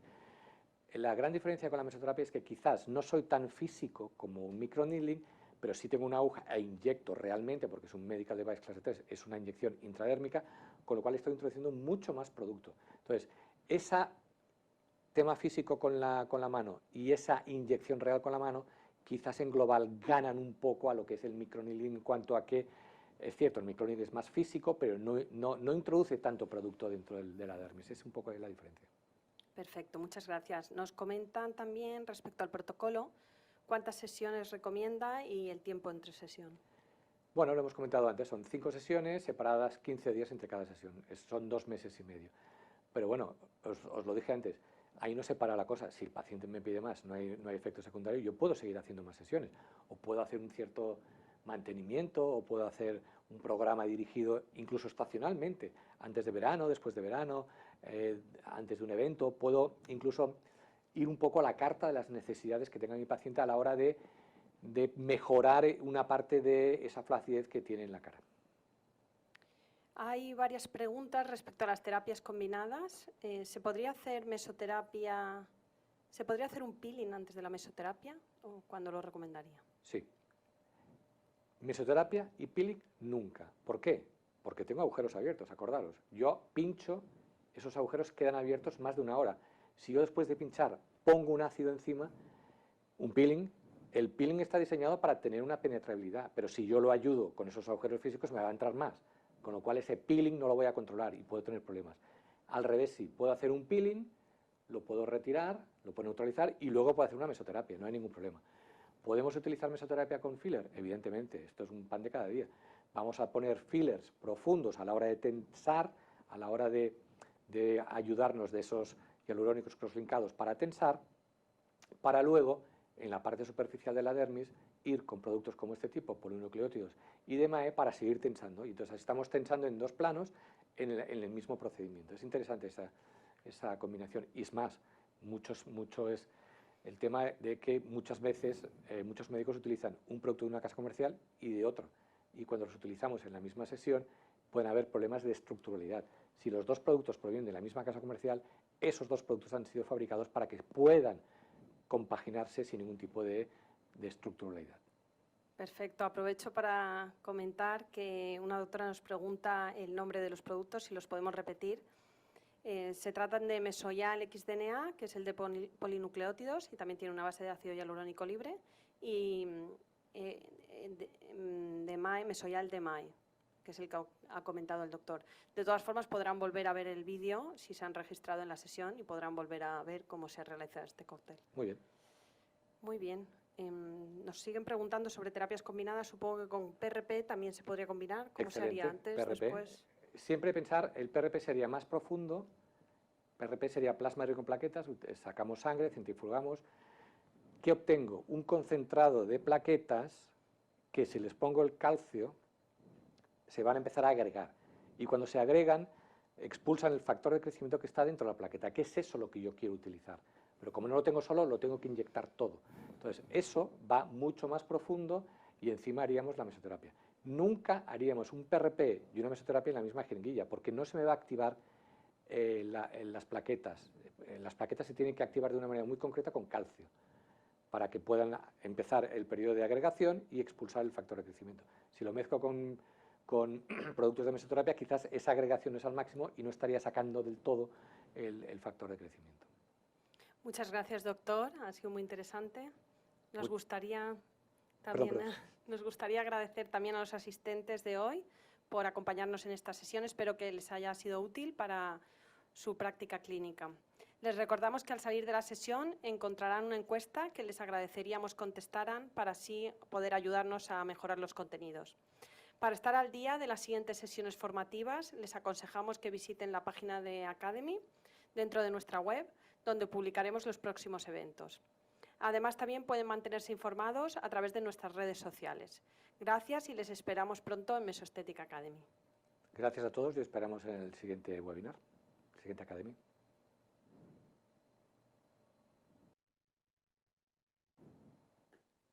[SPEAKER 2] La gran diferencia con la mesoterapia es que quizás no soy tan físico como un microneedling, pero sí tengo una aguja e inyecto realmente, porque es un medical device clase 3, es una inyección intradérmica, con lo cual estoy introduciendo mucho más producto. Entonces, ese tema físico con la mano y esa inyección real con la mano, quizás en global ganan un poco a lo que es el microneedling en cuanto a que, es cierto, el microneedling es más físico, pero no introduce tanto producto dentro de la dermis, es un poco la diferencia.
[SPEAKER 1] Perfecto, muchas gracias. Nos comentan también respecto al protocolo, cuántas sesiones recomienda y el tiempo entre sesión.
[SPEAKER 2] Bueno, lo hemos comentado antes, son 5 sesiones separadas 15 días entre cada sesión, son 2 meses y medio. Pero bueno, os lo dije antes, ahí no se para la cosa. Si el paciente me pide más, no hay efecto secundario, yo puedo seguir haciendo más sesiones, o puedo hacer un cierto mantenimiento, o puedo hacer un programa dirigido incluso estacionalmente, antes de verano, después de verano, antes de un evento, puedo incluso ir un poco a la carta de las necesidades que tenga mi paciente a la hora de mejorar una parte de esa flacidez que tiene en la cara.
[SPEAKER 1] Hay varias preguntas respecto a las terapias combinadas. ¿Se podría hacer mesoterapia? ¿Se podría hacer un peeling antes de la mesoterapia o cuándo lo recomendaría?
[SPEAKER 2] Sí. Mesoterapia y peeling nunca. ¿Por qué? Porque tengo agujeros abiertos, acordaros. Yo pincho, esos agujeros quedan abiertos más de una hora. Si yo después de pinchar pongo un ácido encima, un peeling, el peeling está diseñado para tener una penetrabilidad, pero si yo lo ayudo con esos agujeros físicos me va a entrar más, con lo cual ese peeling no lo voy a controlar y puedo tener problemas. Al revés, sí, puedo hacer un peeling, lo puedo retirar, lo puedo neutralizar y luego puedo hacer una mesoterapia, no hay ningún problema. ¿Podemos utilizar mesoterapia con filler? Evidentemente, esto es un pan de cada día. Vamos a poner fillers profundos a la hora de tensar, a la hora de ayudarnos de esos hialurónicos crosslinkados para tensar, para luego, en la parte superficial de la dermis, ir con productos como este tipo, polinucleótidos y DMAE, para seguir tensando. Y entonces estamos tensando en dos planos en el mismo procedimiento. Es interesante esa combinación. Y es más, mucho es el tema de que muchas veces muchos médicos utilizan un producto de una casa comercial y de otro. Y cuando los utilizamos en la misma sesión, pueden haber problemas de estructuralidad. Si los dos productos provienen de la misma casa comercial, esos dos productos han sido fabricados para que puedan compaginarse sin ningún tipo de estructuralidad.
[SPEAKER 1] Perfecto. Aprovecho para comentar que una doctora nos pregunta el nombre de los productos, si los podemos repetir. Se tratan de Mesoyal XDNA, que es el de polinucleótidos y también tiene una base de ácido hialurónico libre, y DMAE, Mesoyal DMAE, que es el que ha comentado el doctor. De todas formas, podrán volver a ver el vídeo si se han registrado en la sesión y podrán volver a ver cómo se realiza este cóctel.
[SPEAKER 2] Muy bien.
[SPEAKER 1] Muy bien. Nos siguen preguntando sobre terapias combinadas. Supongo que con PRP también se podría combinar. ¿Cómo se haría antes,
[SPEAKER 2] PRP.
[SPEAKER 1] después?
[SPEAKER 2] Siempre pensar, el PRP sería más profundo, PRP sería plasma rico en plaquetas, sacamos sangre, centrifugamos. ¿Qué obtengo? Un concentrado de plaquetas que si les pongo el calcio, se van a empezar a agregar. Y cuando se agregan, expulsan el factor de crecimiento que está dentro de la plaqueta, que es eso lo que yo quiero utilizar. Pero como no lo tengo solo, lo tengo que inyectar todo. Entonces, eso va mucho más profundo y encima haríamos la mesoterapia. Nunca haríamos un PRP y una mesoterapia en la misma jeringuilla, porque no se me va a activar las plaquetas. Las plaquetas se tienen que activar de una manera muy concreta con calcio, para que puedan empezar el periodo de agregación y expulsar el factor de crecimiento. Si lo mezclo con productos de mesoterapia, quizás esa agregación es al máximo y no estaría sacando del todo el factor de crecimiento.
[SPEAKER 1] Muchas gracias, doctor. Ha sido muy interesante. Nos gustaría agradecer también a los asistentes de hoy por acompañarnos en esta sesión. Espero que les haya sido útil para su práctica clínica. Les recordamos que al salir de la sesión encontrarán una encuesta que les agradeceríamos contestaran para así poder ayudarnos a mejorar los contenidos. Para estar al día de las siguientes sesiones formativas, les aconsejamos que visiten la página de Academy dentro de nuestra web, donde publicaremos los próximos eventos. Además, también pueden mantenerse informados a través de nuestras redes sociales. Gracias y les esperamos pronto en Mesoestética Academy.
[SPEAKER 2] Gracias a todos y esperamos en el siguiente webinar, siguiente Academy.